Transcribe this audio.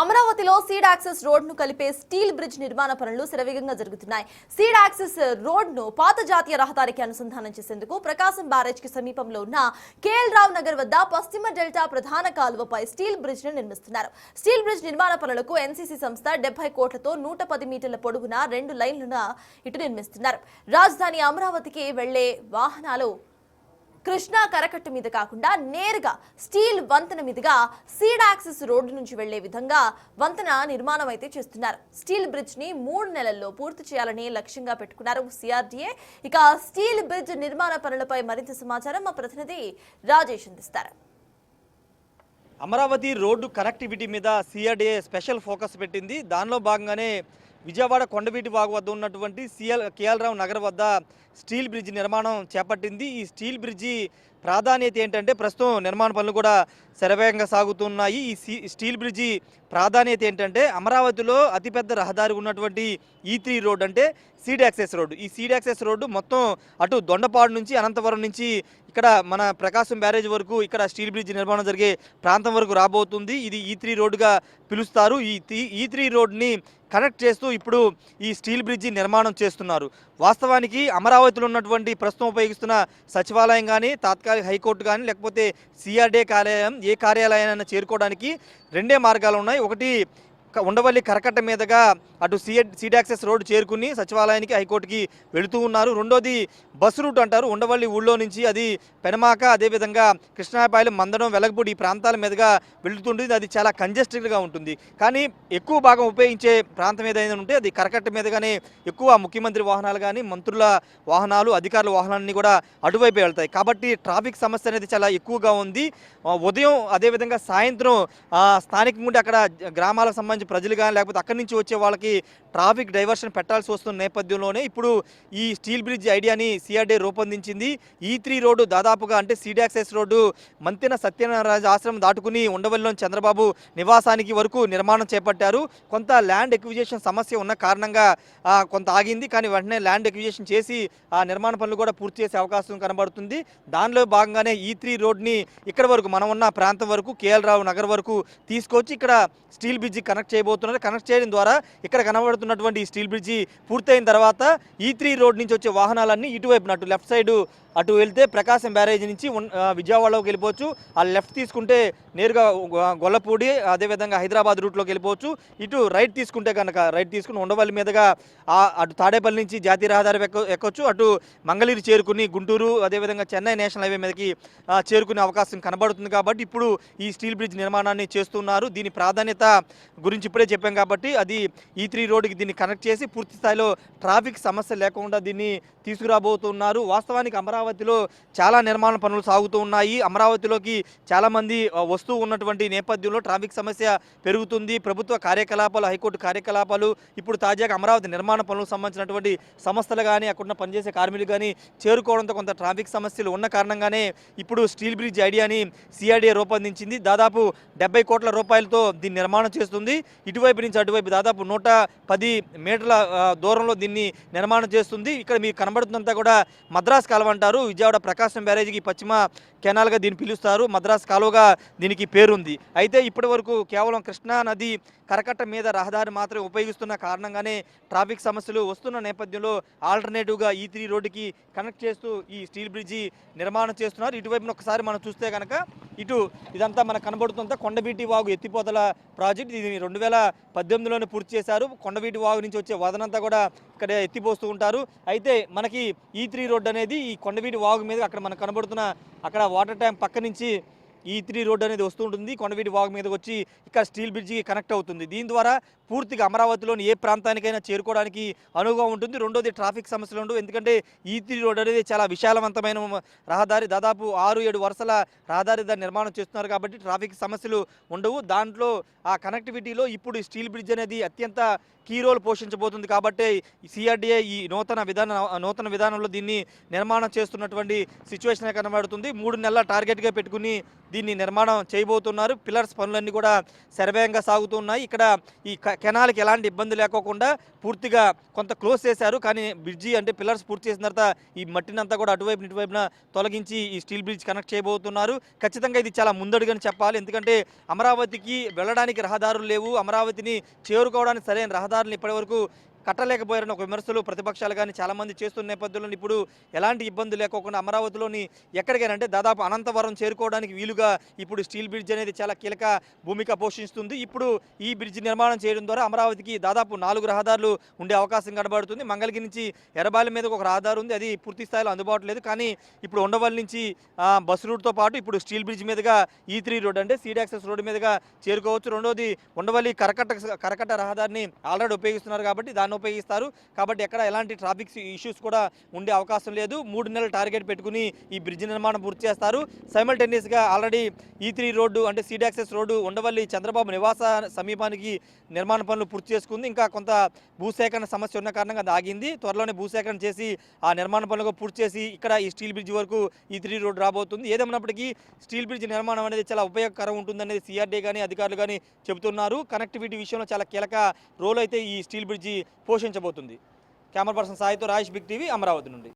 అమరావతిలో seed access రోడ్ను కలిపే steel bridge నిర్మాణ పనులు శరవేగంగా జరుగుతున్నాయి. సీడ్ యాక్సెస్ రోడ్ను పాత జాతీయ రహదారికి అనుసంధానం చేసేందుకు ప్రకాశం బ్యారేజ్కి సమీపంలో ఉన్న కేఎల్ రావు నగర్ వద్ద పశ్చిమ డెల్టా ప్రధాన కాలువపై స్టీల్ బ్రిడ్జ్ ను నిర్మిస్తున్నారు. స్టీల్ బ్రిడ్జ్ నిర్మాణ పనులకు ఎన్సీసీ సంస్థ 70 కోట్లతో 110 మీటర్ల పొడవున 2 లైన్లను ఇటు నిర్మిస్తున్నారు. రాజధాని అమరావతికి వెళ్లే వాహనాలు కృష్ణా కరకట్ట మీద కాకుండా నేరుగా స్టీల్ వంతెన మీదుగా సీడ్ యాక్సెస్ రోడ్డు నుంచి వెళ్లే విధంగా వంతెన నిర్మాణం అయితే చేస్తున్నారు. స్టీల్ బ్రిడ్జ్ ని 3 నెలల్లో పూర్తి చేయాలని లక్ష్యంగా పెట్టుకున్నారు సిఆర్డీఏ. ఇక స్టీల్ బ్రిడ్జ్ నిర్మాణ పనులపై మరింత సమాచారం మా ప్రతినిధి రాజేష్ అందిస్తారు. అమరావతి రోడ్డు కనెక్టివిటీ మీద సిఆర్డీఏ స్పెషల్ ఫోకస్ పెట్టింది. దానిలో భాగంగానే విజయవాడ కొండవీటి వాగు వద్ద ఉన్నటువంటి కేఎల్ రావు నగర్ వద్ద స్టీల్ బ్రిడ్జ్ నిర్మాణం చేపట్టింది. ఈ స్టీల్ బ్రిడ్జి ప్రాధాన్యత ఏంటంటే ప్రస్తుతం నిర్మాణ పనులు కూడా శరవేగంగా సాగుతున్నాయి. ఈ స్టీల్ బ్రిడ్జి ప్రాధాన్యత ఏంటంటే అమరావతిలో అతిపెద్ద రహదారి ఉన్నటువంటి E3 రోడ్ అంటే సీడ్ యాక్సెస్ రోడ్డు. ఈ సీడ్ యాక్సెస్ రోడ్డు మొత్తం అటు దొండపాడు నుంచి అనంతవరం నుంచి ఇక్కడ మన ప్రకాశం బ్యారేజ్ వరకు ఇక్కడ స్టీల్ బ్రిడ్జ్ నిర్మాణం జరిగే ప్రాంతం వరకు రాబోతుంది. ఇది E3 రోడ్డుగా పిలుస్తారు. ఈ E3 రోడ్ని కనెక్ట్ చేస్తూ ఇప్పుడు ఈ స్టీల్ బ్రిడ్జి నిర్మాణం చేస్తున్నారు. వాస్తవానికి అమరావతిలో ఉన్నటువంటి ప్రస్తుతం ఉపయోగిస్తున్న సచివాలయం కానీ తాత్కాలిక హైకోర్టు కానీ లేకపోతే సిఆర్డీఏ కార్యాలయం ఏ కార్యాలయాన్ని చేరుకోవడానికి 2 మార్గాలు ఉన్నాయి. ఒకటి ఉండవల్లి కరకట్ట మీదుగా అటు సీడ్ యాక్సెస్ రోడ్డు చేరుకుని సచివాలయానికి హైకోర్టుకి వెళుతూ ఉన్నారు. రెండోది బస్సు రూట్ అంటారు. ఉండవల్లి ఊళ్ళో నుంచి అది పెనమాక అదేవిధంగా కృష్ణాపాలెం మందడం వెలగపూడి ఈ ప్రాంతాల మీదుగా వెళుతుంటుంది. అది చాలా కంజెస్టెడ్గా ఉంటుంది. కానీ ఎక్కువ భాగం ఉపయోగించే ప్రాంతం ఏదైనా ఉంటే అది కరకట్ట మీదుగానే ఎక్కువ ముఖ్యమంత్రి వాహనాలు కానీ మంత్రుల వాహనాలు అధికారుల వాహనాలన్నీ కూడా అటువైపు వెళ్తాయి. కాబట్టి ట్రాఫిక్ సమస్య అనేది చాలా ఎక్కువగా ఉంది. ఉదయం అదేవిధంగా సాయంత్రం స్థానికంగా ఉంటే అక్కడ గ్రామాలకు సంబంధించి ప్రజలు కానీ లేకపోతే అక్కడి నుంచి వచ్చే వాళ్ళకి ట్రాఫిక్ డైవర్షన్ పెట్టాల్సి వస్తున్న నేపథ్యంలోనే ఇప్పుడు ఈ స్టీల్ బ్రిడ్జ్ ఐడియాని సిఆర్డీఏ రూపొందించింది. E3 రోడ్డు దాదాపుగా అంటే seed access road Manthena Satyanarayana ఆశ్రమం దాటుకుని ఉండవల్లిలోని చంద్రబాబు నివాసానికి వరకు నిర్మాణం చేపట్టారు. కొంత ల్యాండ్ ఎక్విజిషన్ సమస్య ఉన్న కారణంగా కొంత ఆగింది. కానీ వెంటనే ల్యాండ్ ఎక్విజిషన్ చేసి ఆ నిర్మాణ పనులు కూడా పూర్తి చేసే అవకాశం కనబడుతుంది. దానిలో భాగంగానే E3 రోడ్ని ఇక్కడ వరకు మనం ఉన్న ప్రాంతం వరకు కేఎల్ రావు నగర్ వరకు తీసుకొచ్చి ఇక్కడ స్టీల్ బ్రిడ్జి కనెక్ట్ చేయబోతున్నారు. కనెక్ట్ చేయడం ద్వారా ఇక్కడ కనబడుతున్నటువంటి ఈ స్టీల్ బ్రిడ్జి పూర్తయిన తర్వాత E3 రోడ్ నుంచి వచ్చే వాహనాలన్నీ ఇటువైపు అటు లెఫ్ట్ సైడ్ అటు వెళ్తే ప్రకాశం బ్యారేజ్ నుంచి విజయవాడలోకి వెళ్ళిపోవచ్చు. ఆ లెఫ్ట్ తీసుకుంటే నేరుగా గొల్లపూడి అదేవిధంగా హైదరాబాద్ రూట్లోకి వెళ్ళిపోవచ్చు. ఇటు రైట్ తీసుకుంటే కనుక రైట్ తీసుకుని ఉండవల్లి మీదుగా అటు తాడేపల్లి నుంచి జాతీయ రహదారి ఎక్కొచ్చు. అటు మంగళగిరి చేరుకుని గుంటూరు అదేవిధంగా చెన్నై నేషనల్ హైవే మీదకి చేరుకునే అవకాశం కనబడుతుంది. కాబట్టి ఇప్పుడు ఈ స్టీల్ బ్రిడ్జ్ నిర్మాణాన్ని చేస్తున్నారు. దీని ప్రాధాన్యత గురించి ఇప్పుడే చెప్పాం కాబట్టి అది E3 రోడ్డుకి దీన్ని కనెక్ట్ చేసి పూర్తి స్థాయిలో ట్రాఫిక్ సమస్య లేకుండా దీన్ని తీసుకురాబోతున్నారు. వాస్తవానికి అమరావతిలో చాలా నిర్మాణ పనులు సాగుతూ ఉన్నాయి. అమరావతిలోకి చాలామంది వస్తూ ఉన్నటువంటి నేపథ్యంలో ట్రాఫిక్ సమస్య పెరుగుతుంది. ప్రభుత్వ కార్యకలాపాలు హైకోర్టు కార్యకలాపాలు ఇప్పుడు తాజాగా అమరావతి నిర్మాణ పనులకు సంబంధించినటువంటి సంస్థలు కానీ అక్కడున్న పనిచేసే కార్మికులు కానీ చేరుకోవడంతో కొంత ట్రాఫిక్ సమస్యలు ఉన్న కారణంగానే ఇప్పుడు స్టీల్ బ్రిడ్జ్ ఐడియాని సిఆర్డీఏ రూపొందించింది. దాదాపు 70 కోట్ల రూపాయలతో దీన్ని నిర్మాణం చేస్తుంది. ఇటువైపు నుంచి అటువైపు దాదాపు 110 మీటర్ల దూరంలో దీన్ని నిర్మాణం చేస్తుంది. ఇక్కడ మీకు కనబడుతుందంతా కూడా మద్రాస్ కాలువ అంటారు. విజయవాడ ప్రకాశం బ్యారేజీకి పశ్చిమ కెనాల్గా దీన్ని పిలుస్తారు. మద్రాస్ కాలువగా దీనికి పేరుంది. అయితే ఇప్పటి వరకు కేవలం కృష్ణా నది కరకట్ట మీద రహదారి మాత్రమే ఉపయోగిస్తున్న కారణంగానే ట్రాఫిక్ సమస్యలు వస్తున్న నేపథ్యంలో ఆల్టర్నేటివ్గా E3 రోడ్డుకి కనెక్ట్ చేస్తూ ఈ స్టీల్ బ్రిడ్జి నిర్మాణం చేస్తున్నారు. ఇటువైపున ఒకసారి మనం చూస్తే కనుక ఇదంతా మనకు కనబడుతుందా కొండవీటి వాగు ఎత్తిపోతల ప్రాజెక్ట్. ఇది 2018లోనే పూర్తి చేశారు. కొండవీటి వాగు నుంచి వచ్చే వదనంతా కూడా ఇక్కడ ఎత్తిపోస్తూ ఉంటారు. అయితే మనకి E3 రోడ్డు అనేది ఈ కొండవీటి వాగు మీద అక్కడ మనకు కనబడుతున్న అక్కడ వాటర్ ట్యాంక్ పక్క నుంచి E3 రోడ్డు అనేది వస్తూ ఉంటుంది. కొండవీటి వాగు మీదకి వచ్చి ఇక్కడ స్టీల్ బ్రిడ్జికి కనెక్ట్ అవుతుంది. దీని ద్వారా పూర్తిగా అమరావతిలోని ఏ ప్రాంతానికైనా చేరుకోవడానికి అనువుగా ఉంటుంది. రెండోది ట్రాఫిక్ సమస్యలు ఉండవు. ఎందుకంటే E3 రోడ్ అనేది చాలా విశాలవంతమైన రహదారి. దాదాపు 6-7 వరుసల రహదారి దాన్ని నిర్మాణం చేస్తున్నారు కాబట్టి ట్రాఫిక్ సమస్యలు ఉండవు. దాంట్లో ఆ కనెక్టివిటీలో ఇప్పుడు స్టీల్ బ్రిడ్జ్ అనేది అత్యంత కీ రోల్ పోషించబోతుంది. కాబట్టి సిఆర్డీఏ ఈ నూతన విధానంలో దీన్ని నిర్మాణం చేస్తున్నటువంటి సిచ్యువేషన్ కనబడుతుంది. 3 నెలల టార్గెట్గా పెట్టుకుని దీన్ని నిర్మాణం చేయబోతున్నారు. పిల్లర్స్ పనులన్నీ కూడా శరవేగంగా సాగుతున్నాయి. ఇక్కడ ఈ కెనాల్కి ఎలాంటి ఇబ్బంది లేకోకుండా పూర్తిగా కొంత క్లోజ్ చేశారు. కానీ బ్రిడ్జి అంటే పిల్లర్స్ పూర్తి చేసిన తర్వాత ఈ మట్టినంతా కూడా అటువైపు ఇటువైపున తొలగించి ఈ స్టీల్ బ్రిడ్జ్ కనెక్ట్ చేయబోతున్నారు. ఖచ్చితంగా ఇది చాలా ముందడుగని చెప్పాలి. ఎందుకంటే అమరావతికి వెళ్ళడానికి రహదారులు లేవు. అమరావతిని చేరుకోవడానికి సరైన రహదారులు ఇప్పటివరకు కట్టలేకపోయారని ఒక విమర్శలు ప్రతిపక్షాలు కానీ చాలామంది చేస్తున్న నేపథ్యంలో ఇప్పుడు ఎలాంటి ఇబ్బంది లేకోకుండా అమరావతిలోని ఎక్కడికైనా అంటే దాదాపు అనంతవరం చేరుకోవడానికి వీలుగా ఇప్పుడు స్టీల్ బ్రిడ్జ్ అనేది చాలా కీలక భూమిక పోషిస్తుంది. ఇప్పుడు ఈ బ్రిడ్జ్ నిర్మాణం చేయడం ద్వారా అమరావతికి దాదాపు 4 రహదారులు ఉండే అవకాశం కనబడుతుంది. మంగళగిరి నుంచి ఎర్రబాలెం మీదకి ఒక రహదారు ఉంది, అది పూర్తి స్థాయిలో అందుబాటు లేదు. కానీ ఇప్పుడు ఉండవల్లి నుంచి బస్సు రూట్తో పాటు ఇప్పుడు స్టీల్ బ్రిడ్జ్ మీదుగా E3 రోడ్ అంటే సీడ్ యాక్సెస్ రోడ్డు మీదుగా చేరుకోవచ్చు. రెండోది ఉండవల్లి కరకట్ట రహదారిని ఆల్రెడీ ఉపయోగిస్తున్నారు కాబట్టి దాన్ని ఉపయోగిస్తారు. కాబట్టి ఎక్కడ ఎలాంటి ట్రాఫిక్ ఇష్యూస్ కూడా ఉండే అవకాశం లేదు. 3 నెలల టార్గెట్ పెట్టుకుని ఈ బ్రిడ్జ్ నిర్మాణం పూర్తి చేస్తారు. సైమల్టేనియస్గా ఆల్రెడీ E3 రోడ్డు అంటే seed access road Undavalli Chandrababu నివాస సమీపానికి నిర్మాణ పనులు పూర్తి చేసుకుంది. ఇంకా కొంత భూసేకరణ సమస్య ఉన్న కారణంగా అది ఆగింది. త్వరలోనే భూసేకరణ చేసి ఆ నిర్మాణ పనులు పూర్తి చేసి ఇక్కడ ఈ స్టీల్ బ్రిడ్జ్ వరకు E3 రోడ్డు రాబోతుంది. ఏదేమైనప్పటికీ స్టీల్ బ్రిడ్జ్ నిర్మాణం అనేది చాలా ఉపయోగకరం ఉంటుందనేది CRD కానీ అధికారులు కానీ చెబుతున్నారు. కనెక్టివిటీ విషయంలో చాలా కీలక రోల్ అయితే ఈ స్టీల్ బ్రిడ్జి పోషించబోతుంది. కెమెరా పర్సన్ సాయితో రాజేష్, బిగ్ టీవీ, అమరావతి నుండి.